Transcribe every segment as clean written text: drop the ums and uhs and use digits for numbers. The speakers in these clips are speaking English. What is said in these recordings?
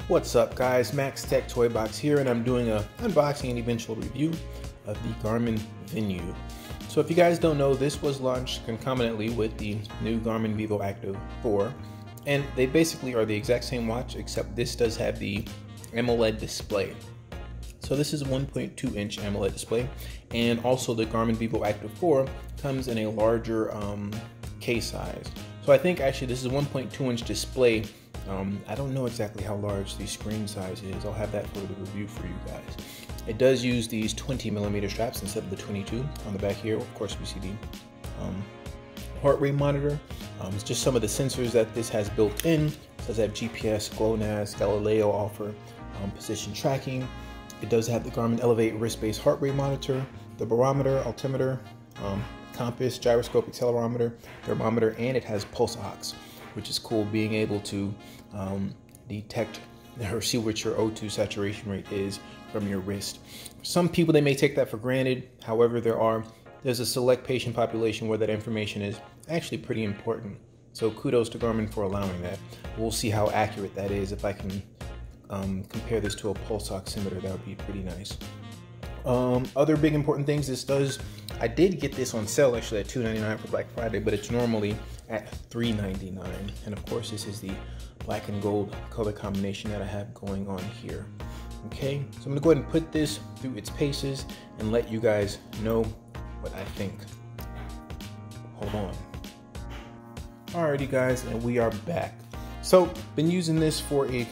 What's up guys, Max Tech Toy Box here, and I'm doing an unboxing and eventual review of the Garmin Venu. So if you guys don't know, this was launched concomitantly with the new Garmin Vivo Active 4, and they basically are the exact same watch, except this does have the AMOLED display. So this is a 1.2 inch AMOLED display, and also the Garmin Vivo Active 4 comes in a larger case size. So I think actually this is a 1.2 inch display. I don't know exactly how large the screen size is. I'll have that for the review for you guys. It does use these 20mm straps instead of the 22 on the back here. Of course, we see the heart rate monitor. It's just some of the sensors that this has built in. It does have GPS, GLONASS, Galileo offer position tracking. It does have the Garmin Elevate wrist-based heart rate monitor, the barometer, altimeter, compass, gyroscope, accelerometer, thermometer, and it has pulse ox, which is cool, being able to detect or see what your O2 saturation rate is from your wrist. Some people, they may take that for granted. However, there's a select patient population where that information is actually pretty important. So kudos to Garmin for allowing that. We'll see how accurate that is. If I can compare this to a pulse oximeter, that would be pretty nice. Other big important things, I did get this on sale actually at $2.99 for Black Friday, but it's normally at $3.99. And of course, this is the black and gold color combination that I have going on here. Okay, so I'm gonna go ahead and put this through its paces and let you guys know what I think. Hold on. Alrighty guys, and we are back. So, been using this for a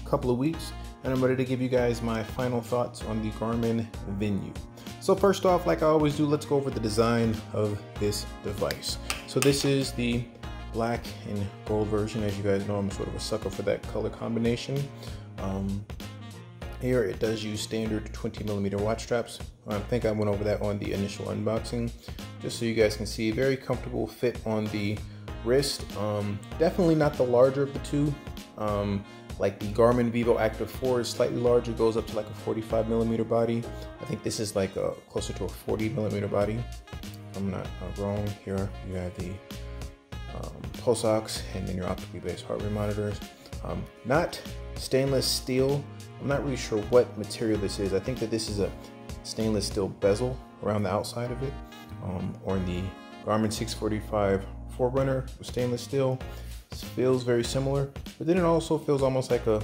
couple of weeks, and I'm ready to give you guys my final thoughts on the Garmin Venu. So first off, like I always do, let's go over the design of this device. So this is the black and gold version. As you guys know, I'm sort of a sucker for that color combination. Here it does use standard 20mm watch straps. I think I went over that on the initial unboxing, just so you guys can see. Very comfortable fit on the wrist. Definitely not the larger of the two. Like the Garmin Vivo Active 4 is slightly larger, goes up to like a 45mm body. I think this is like closer to a 40mm body, if I'm not wrong. Here you have the pulse ox and then your optically based heart rate monitors. Not stainless steel. I'm not really sure what material this is. I think that this is a stainless steel bezel around the outside of it. Or in the Garmin 645 Forerunner with stainless steel. This feels very similar, but then it also feels almost like a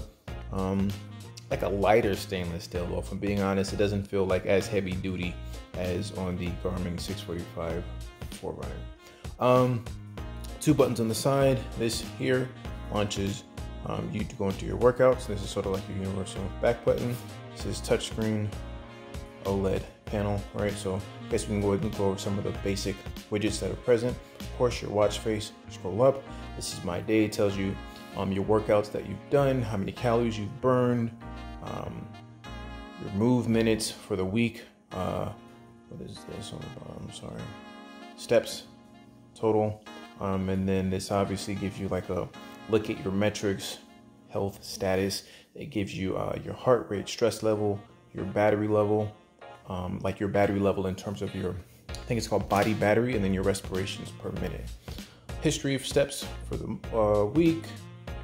lighter stainless steel. Though, if I'm being honest, it doesn't feel like as heavy duty as on the Garmin 645 Forerunner. 2 buttons on the side. This here launches you to go into your workouts. This is sort of like your universal back button. This is touchscreen Oled panel, right? So I guess we can go ahead and go over some of the basic widgets that are present. Of course, your watch face, scroll up. This is my day. It tells you your workouts that you've done, how many calories you've burned, your move minutes for the week. What is this on the bottom? Sorry. Steps total. And then this obviously gives you like a look at your metrics, health status. It gives you your heart rate, stress level, your battery level, like your battery level in terms of your, I think it's called body battery, and then your respirations per minute. History of steps for the week.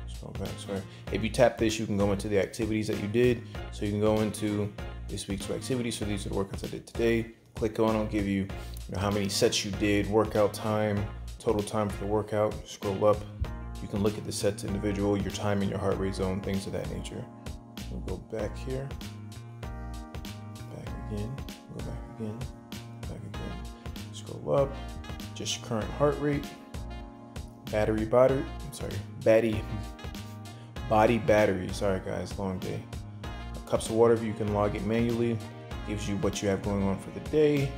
Scroll back, sorry. If you tap this, you can go into the activities that you did. So you can go into this week's activities. So these are the workouts I did today. Click on, it'll give you, how many sets you did, workout time, total time for the workout. Scroll up. You can look at the sets individual, your time and your heart rate zone, things of that nature. We'll go back here. Back again. Go back again. Back again. Scroll up. Just your current heart rate. Body battery. Sorry guys, long day. Cups of water, you can log it manually. Gives you what you have going on for the day.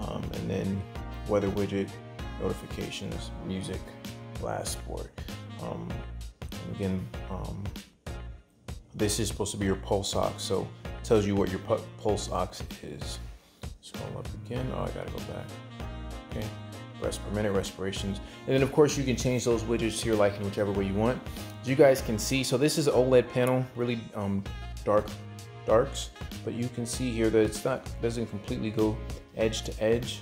And then weather widget, notifications, music, blast sport. Again, this is supposed to be your pulse ox, so it tells you what your pulse ox is. Scroll up again. Oh, I gotta go back. Okay. Rest per minute, respirations, and then of course you can change those widgets to your liking whichever way you want. As you guys can see, so this is an OLED panel, really darks, but you can see here that doesn't completely go edge to edge.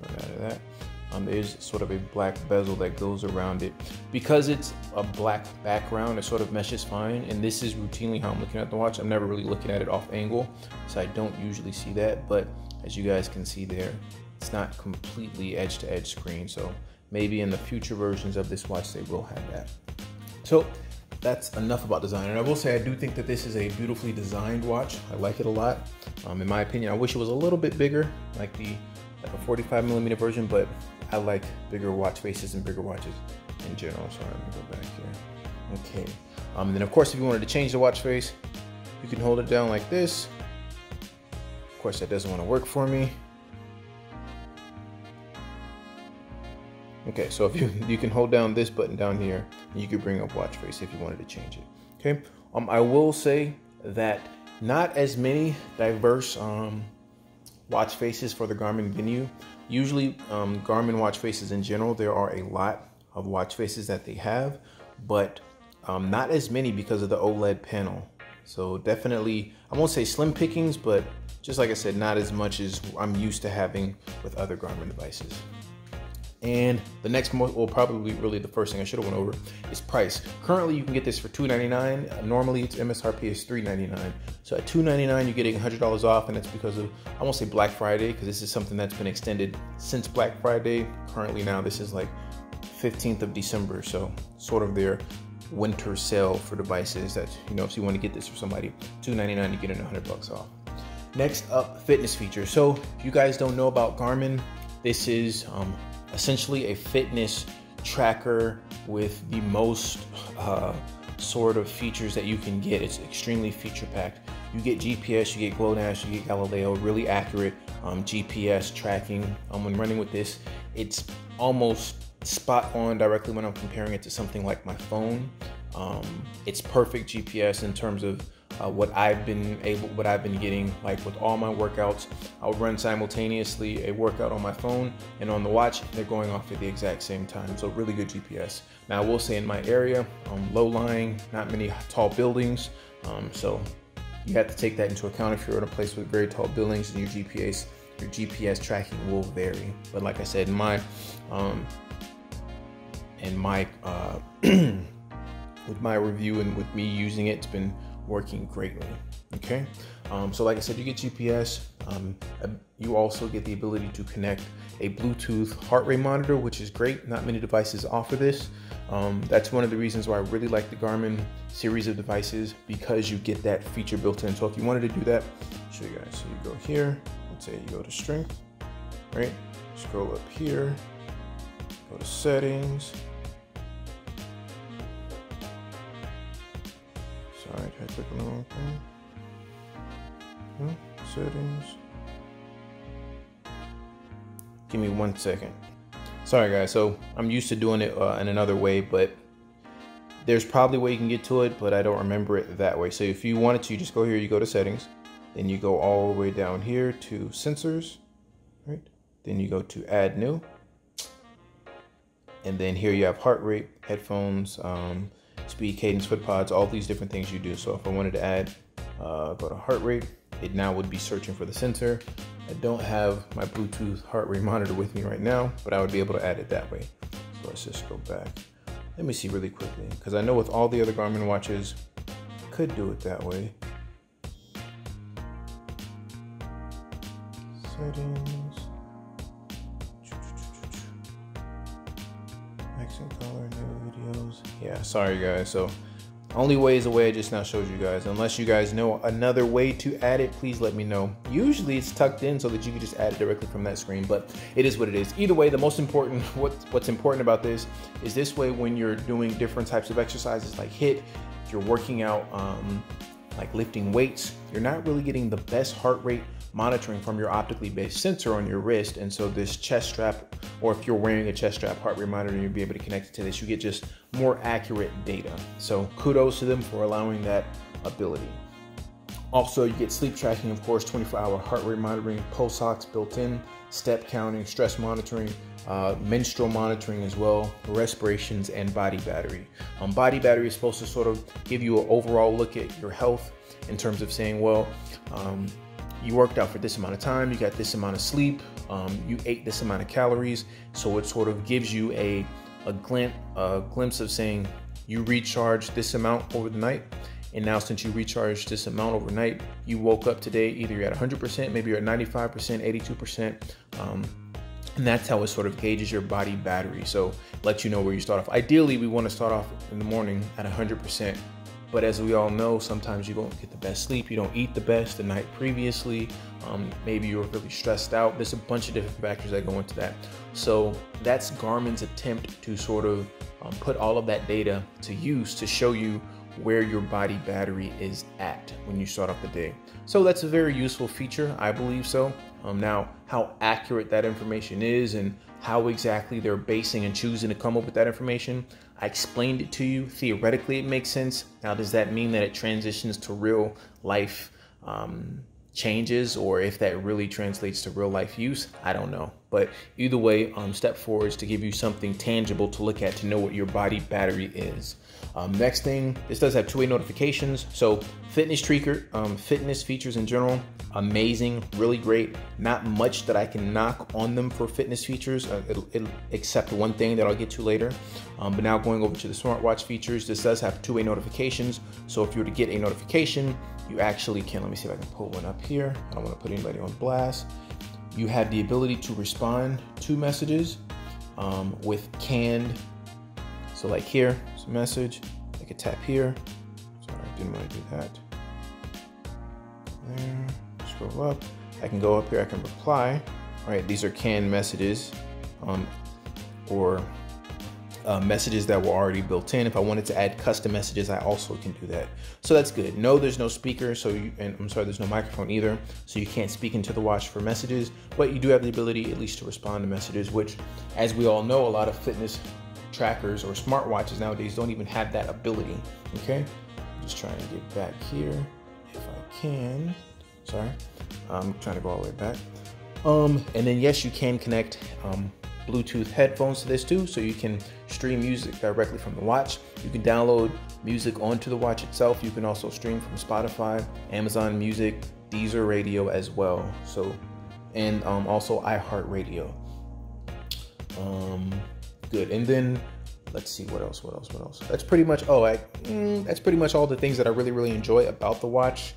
Right out of that. There's sort of a black bezel that goes around it. Because it's a black background, it sort of meshes fine, and this is routinely how I'm looking at the watch. I'm never really looking at it off angle, so I don't usually see that, but as you guys can see there, it's not completely edge-to-edge screen, so maybe in the future versions of this watch they will have that. So that's enough about design, and I will say I do think that this is a beautifully designed watch. I like it a lot. In my opinion, I wish it was a little bit bigger, like a 45mm version, but I like bigger watch faces and bigger watches in general. So let me go back here. Okay. And then of course, if you wanted to change the watch face, you can hold it down like this. Of course, that doesn't want to work for me. Okay, so if you can hold down this button down here, and you could bring up watch face if you wanted to change it. Okay. I will say that not as many diverse watch faces for the Garmin Venu. Usually Garmin watch faces in general, there are a lot of watch faces that they have, but not as many because of the OLED panel. So definitely, I won't say slim pickings, but just like I said, not as much as I'm used to having with other Garmin devices. And the next, well, probably really the first thing I should have went over is price. Currently, you can get this for $299. Normally, its MSRP is $399. So at $299, you're getting $100 off, and that's because of, I won't say Black Friday, because this is something that's been extended since Black Friday. Currently now, this is like 15th of December, so sort of their winter sale for devices that, you know, if you want to get this for somebody, $299, you get it $100 off. Next up, fitness features. So if you guys don't know about Garmin, this is essentially a fitness tracker with the most sort of features that you can get. It's extremely feature packed. You get GPS, you get GLONASS, you get Galileo, really accurate GPS tracking. When running with this, it's almost spot on directly when I'm comparing it to something like my phone. It's perfect GPS in terms of what I've been getting. Like with all my workouts, I'll run simultaneously a workout on my phone and on the watch. They're going off at the exact same time, so really good GPS. Now I will say in my area, low lying, not many tall buildings, so you have to take that into account. If you're in a place with very tall buildings, and your GPS tracking will vary. But like I said, in my with my review and with me using it, it's been working greatly. Okay, so like I said, you get GPS. You also get the ability to connect a Bluetooth heart rate monitor, which is great. Not many devices offer this. That's one of the reasons why I really like the Garmin series of devices, because you get that feature built in. So if you wanted to do that, I'll show you guys. So you go here, let's say you go to strength, right? Scroll up here, go to settings. Sorry, I clicked on the wrong thing. Settings. Give me 1 second. Sorry guys, so I'm used to doing it in another way, but there's probably a way you can get to it, but I don't remember it that way. So if you wanted to, you just go here, you go to settings, then you go all the way down here to sensors, right? Then you go to add new. And then here you have heart rate, headphones, speed, cadence, foot pods, all these different things you do. So if I wanted to add, go to heart rate, it now would be searching for the sensor. I don't have my Bluetooth heart rate monitor with me right now, but I would be able to add it that way. So let's just go back. Let me see really quickly, because I know with all the other Garmin watches, I could do it that way. Settings. Accent color, new videos. Yeah, sorry guys. So only way is the way I just now showed you guys. Unless you guys know another way to add it, please let me know. Usually it's tucked in so that you can just add it directly from that screen, but it is what it is. Either way, the most important, what's important about this is this way when you're doing different types of exercises like HIIT, if you're working out like lifting weights, you're not really getting the best heart rate monitoring from your optically based sensor on your wrist. And so this chest strap, or if you're wearing a chest strap heart rate monitor, you'll be able to connect it to this. You get just more accurate data. So kudos to them for allowing that ability. Also, you get sleep tracking, of course, 24-hour heart rate monitoring, pulse ox built in, step counting, stress monitoring, menstrual monitoring as well, respirations, and body battery. Body battery is supposed to sort of give you an overall look at your health in terms of saying, well, you worked out for this amount of time, you got this amount of sleep, you ate this amount of calories. So it sort of gives you a glimpse of saying you recharged this amount over the night. And now since you recharged this amount overnight, you woke up today, either you're at 100%, maybe you're at 95%, 82%. And that's how it sort of gauges your body battery. So let you know where you start off. Ideally, we want to start off in the morning at 100%. But as we all know, sometimes you don't get the best sleep. You don't eat the best the night previously. Maybe you're really stressed out. There's a bunch of different factors that go into that. So that's Garmin's attempt to sort of put all of that data to use to show you where your body battery is at when you start off the day. So that's a very useful feature, I believe so. Now, how accurate that information is and how exactly they're basing and choosing to come up with that information, I explained it to you. Theoretically, it makes sense. Now, does that mean that it transitions to real life changes, or if that really translates to real life use? I don't know. But either way, step forward is to give you something tangible to look at to know what your body battery is. Next thing, this does have two-way notifications. So fitness features in general, amazing, really great. Not much that I can knock on them for fitness features, except one thing that I'll get to later. But now going over to the smartwatch features, this does have two-way notifications. So if you were to get a notification, you actually can, let me see if I can pull one up here. I don't want to put anybody on blast. You have the ability to respond to messages with canned. So like here, it's a message. I could tap here. Sorry, I didn't want to do that. There, scroll up. I can go up here, I can reply. All right, these are canned messages or messages that were already built in. If I wanted to add custom messages, I also can do that. So that's good. No, there's no speaker, there's no microphone either, so you can't speak into the watch for messages, but you do have the ability at least to respond to messages, which, as we all know, a lot of fitness trackers or smartwatches nowadays don't even have that ability. Okay, just trying to get back here if I can. Sorry, I'm trying to go all the way back. And then yes, you can connect Bluetooth headphones to this too, so you can stream music directly from the watch. You can download music onto the watch itself. You can also stream from Spotify, Amazon Music, Deezer Radio as well. So, and also iHeartRadio. Good. And then let's see what else. That's pretty much that's pretty much all the things that I really enjoy about the watch.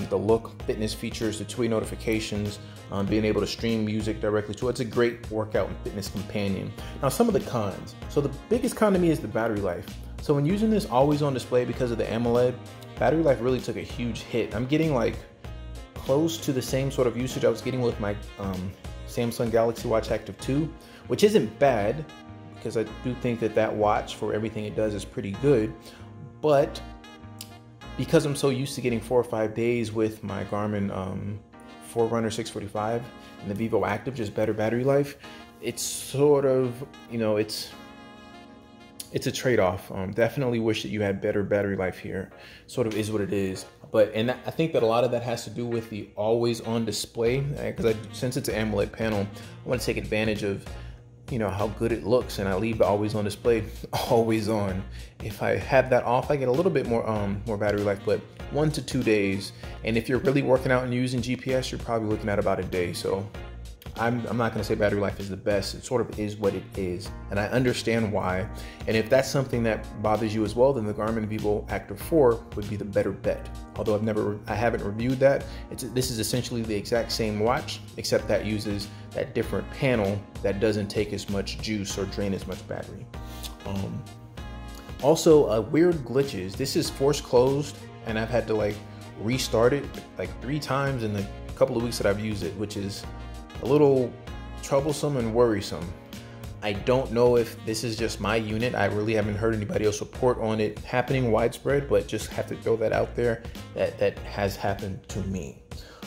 The look, fitness features, the two-way notifications, being able to stream music directly to it. It's a great workout and fitness companion. Now, some of the cons. So the biggest con to me is the battery life. So when using this always on display because of the AMOLED, battery life really took a huge hit. I'm getting like close to the same sort of usage I was getting with my Samsung Galaxy Watch Active 2, which isn't bad because I do think that watch for everything it does is pretty good. But because I'm so used to getting 4 or 5 days with my Garmin Forerunner 645 and the Vivo Active, just better battery life, it's sort of, it's a trade-off. Definitely wish that you had better battery life here. Sort of is what it is. And I think that a lot of that has to do with the always on display, because since it's an AMOLED panel, I want to take advantage of how good it looks, and I leave the always on display always on. If I have that off, I get a little bit more battery life, but 1 to 2 days. And if you're really working out and using GPS, you're probably looking at about a day. So I'm not going to say battery life is the best. It sort of is what it is, and I understand why. And if that's something that bothers you as well, then the Garmin Vivo Active 4 would be the better bet. Although I haven't reviewed that. This is essentially the exact same watch, except that uses that different panel that doesn't take as much juice or drain as much battery. Also, weird glitches. This is force closed, and I've had to restart it 3 times in the couple of weeks that I've used it, which is a little troublesome and worrisome. I don't know if this is just my unit. I really haven't heard anybody else report on it happening widespread, but just have to throw that out there that has happened to me.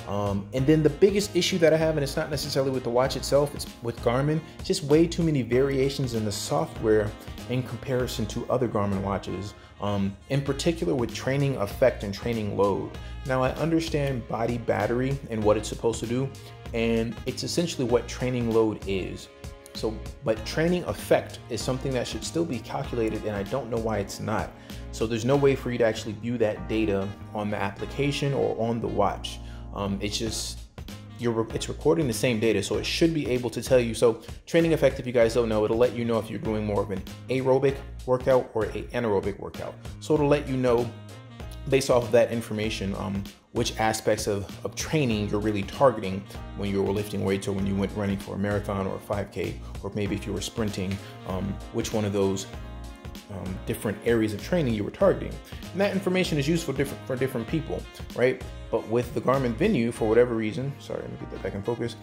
And then the biggest issue that I have, and it's not necessarily with the watch itself, it's with Garmin, just way too many variations in the software in comparison to other Garmin watches, in particular with training effect and training load. Now, I understand body battery and what it's supposed to do, and it's essentially what training load is. So, but training effect is something that should still be calculated, and I don't know why it's not. So there's no way for you to actually view that data on the application or on the watch. It's just it's recording the same data, so it should be able to tell you. So training effect, if you guys don't know, it'll let you know if you're doing more of an aerobic workout or an anaerobic workout. So it'll let you know based off of that information which aspects of training you're really targeting when you were lifting weights, or when you went running for a marathon or a 5K, or maybe if you were sprinting, which one of those different areas of training you were targeting. And that information is useful for different people, right? But with the Garmin Venu, for whatever reason, sorry, let me get that back in focus,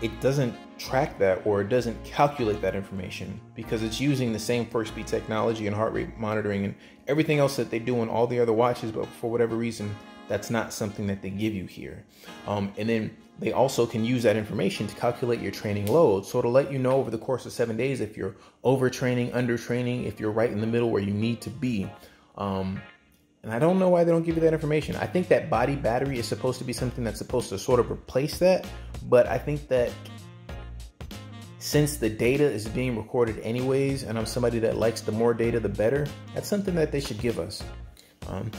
it doesn't track that, or it doesn't calculate that information, because it's using the same first beat technology and heart rate monitoring and everything else that they do on all the other watches, but for whatever reason, that's not something that they give you here. And then they also can use that information to calculate your training load. So it'll let you know over the course of 7 days if you're overtraining, undertraining, if you're right in the middle where you need to be. And I don't know why they don't give you that information. I think that body battery is supposed to be something that's supposed to sort of replace that. But I think that since the data is being recorded anyways, and I'm somebody that likes the more data, the better, that's something that they should give us.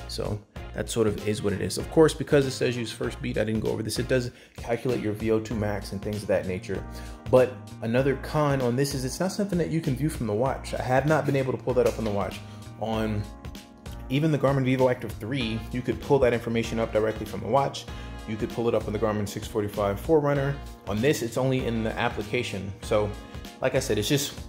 So that sort of is what it is. Of course, because it says use first beat, I didn't go over this. It does calculate your VO2 max and things of that nature. But another con on this is it's not something that you can view from the watch. I have not been able to pull that up on the watch. On even the Garmin Active 3, you could pull that information up directly from the watch. You could pull it up on the Garmin 645 Forerunner. On this, it's only in the application. So, like I said, it's just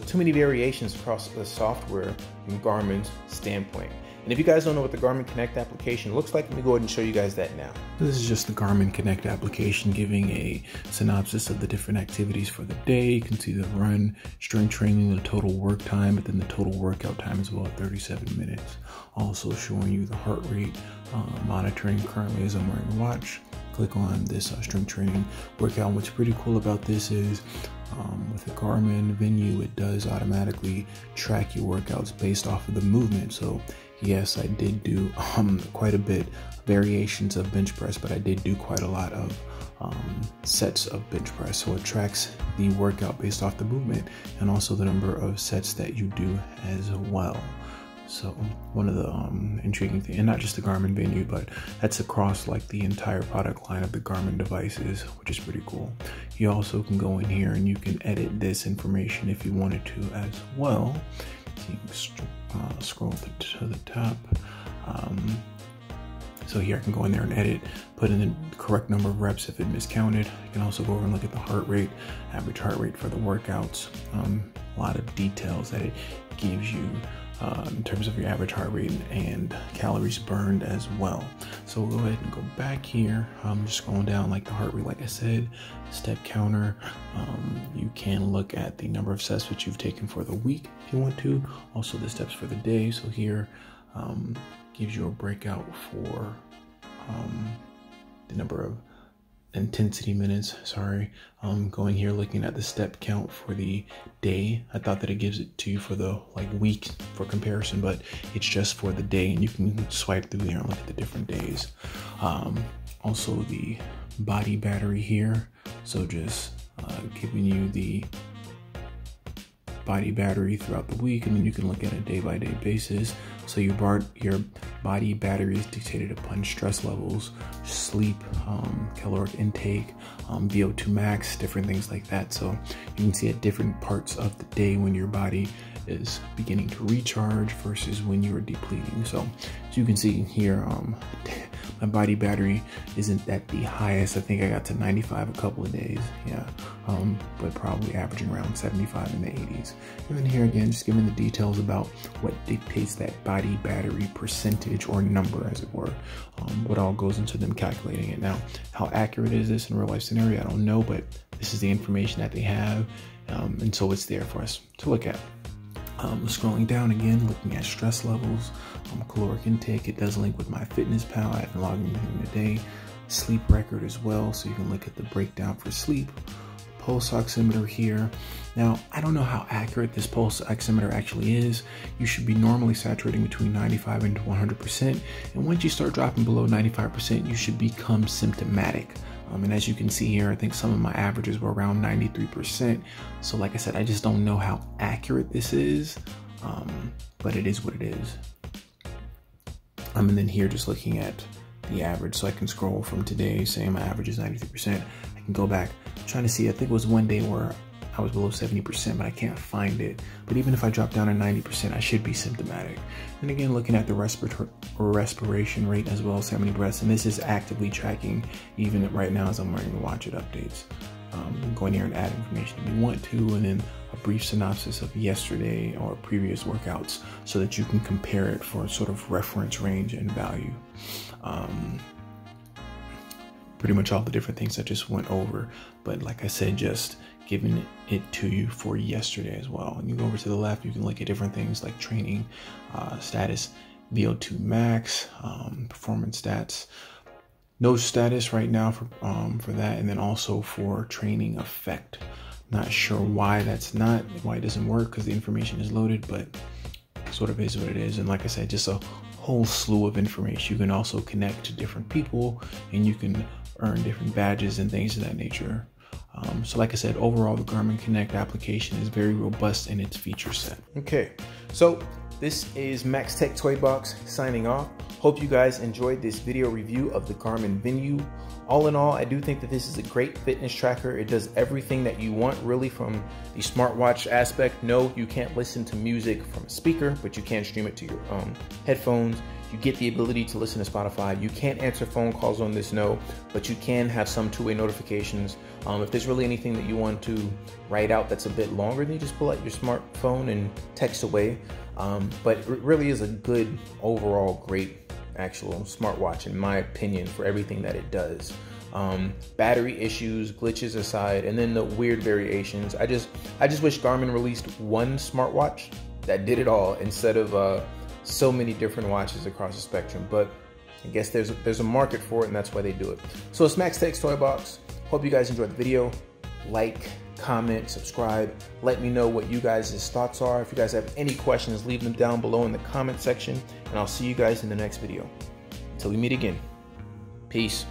too many variations across the software from Garmin's standpoint. And if you guys don't know what the Garmin Connect application looks like, let me go ahead and show you guys that now. This is just the Garmin Connect application giving a synopsis of the different activities for the day. You can see the run, strength training, the total work time, but then the total workout time is about 37 minutes. Also showing you the heart rate monitoring currently as I'm wearing a watch. Click on this strength training workout. What's pretty cool about this is with the Garmin Venu, it does automatically track your workouts based off of the movement. So yes, I did do quite a bit variations of bench press, but I did do quite a lot of sets of bench press. So it tracks the workout based off the movement and also the number of sets that you do as well. So one of the intriguing things, and not just the Garmin Venu, but that's across like the entire product line of the Garmin devices, which is pretty cool. You also can go in here and you can edit this information if you wanted to as well. So you can scroll to the top. So here I can go in there and edit, put in the correct number of reps if it miscounted. I can also go over and look at the heart rate, average heart rate for the workouts. A lot of details that it gives you in terms of your average heart rate and calories burned as well. So we'll go ahead and go back here. I'm just scrolling down, like the heart rate, like I said, step counter. You can look at the number of sets that you've taken for the week if you want to. Also the steps for the day. So here gives you a breakout for the number of intensity minutes, going here looking at the step count for the day. I thought that it gives it to you for the week for comparison, but it's just for the day, and you can swipe through there and look at the different days. Also the body battery here, so just giving you the body battery throughout the week, and then you can look at a day-by-day basis. So your body battery is dictated upon stress levels, sleep, caloric intake, VO2 max, different things like that. So you can see at different parts of the day when your body is beginning to recharge versus when you are depleting. So as you can see here, my body battery isn't at the highest. I think I got to 95 a couple of days, yeah, but probably averaging around 75 in the 80s. And then here again, just giving the details about what dictates that body battery percentage or number, as it were, what all goes into them calculating it. Now, how accurate is this in a real life scenario? I don't know, but this is the information that they have, and so it's there for us to look at. Scrolling down again, looking at stress levels, caloric intake. It does link with MyFitnessPal. I've been logging in today. Sleep record as well, so you can look at the breakdown for sleep. Pulse oximeter here. Now, I don't know how accurate this pulse oximeter actually is. You should be normally saturating between 95 and 100%. And once you start dropping below 95%, you should become symptomatic. And as you can see here, I think some of my averages were around 93%. So like I said, I just don't know how accurate this is, but it is what it is. And then here, just looking at the average. So I can scroll from today, saying my average is 93%. I can go back, I'm trying to see, I think it was one day where I was below 70%, but I can't find it. But even if I drop down to 90%, I should be symptomatic. And again, looking at the respiration rate as well as how many breaths, and this is actively tracking even right now as I'm wearing the watch, it updates. Go in here and add information if you want to, and then a brief synopsis of yesterday or previous workouts so that you can compare it for sort of reference range and value. Pretty much all the different things I just went over, but like I said, just giving it to you for yesterday as well. And you go over to the left, you can look at different things like training status, VO2 max, performance stats. No status right now for that, and then also for training effect. Not sure why it doesn't work, because the information is loaded, but sort of is what it is. And like I said, just a whole slew of information. You can also connect to different people, and you can earn different badges and things of that nature. So like I said, overall, the Garmin Connect application is very robust in its feature set. Okay, so this is Max Tech Toy Box signing off. Hope you guys enjoyed this video review of the Garmin Venu. All in all, I do think that this is a great fitness tracker. It does everything that you want really from the smartwatch aspect. No, you can't listen to music from a speaker, but you can stream it to your headphones. You get the ability to listen to Spotify. You can't answer phone calls on this, no, but you can have some two-way notifications. If there's really anything that you want to write out that's a bit longer, then you just pull out your smartphone and text away. But it really is a good overall great actual smartwatch in my opinion for everything that it does. Battery issues, glitches aside, and then the weird variations. I just wish Garmin released one smartwatch that did it all instead of so many different watches across the spectrum. But I guess there's a market for it, and that's why they do it. So it's Max Tech's Toy Box. Hope you guys enjoyed the video. Like, comment, subscribe. Let me know what you guys' thoughts are. If you guys have any questions, leave them down below in the comment section, and I'll see you guys in the next video. Until we meet again, peace.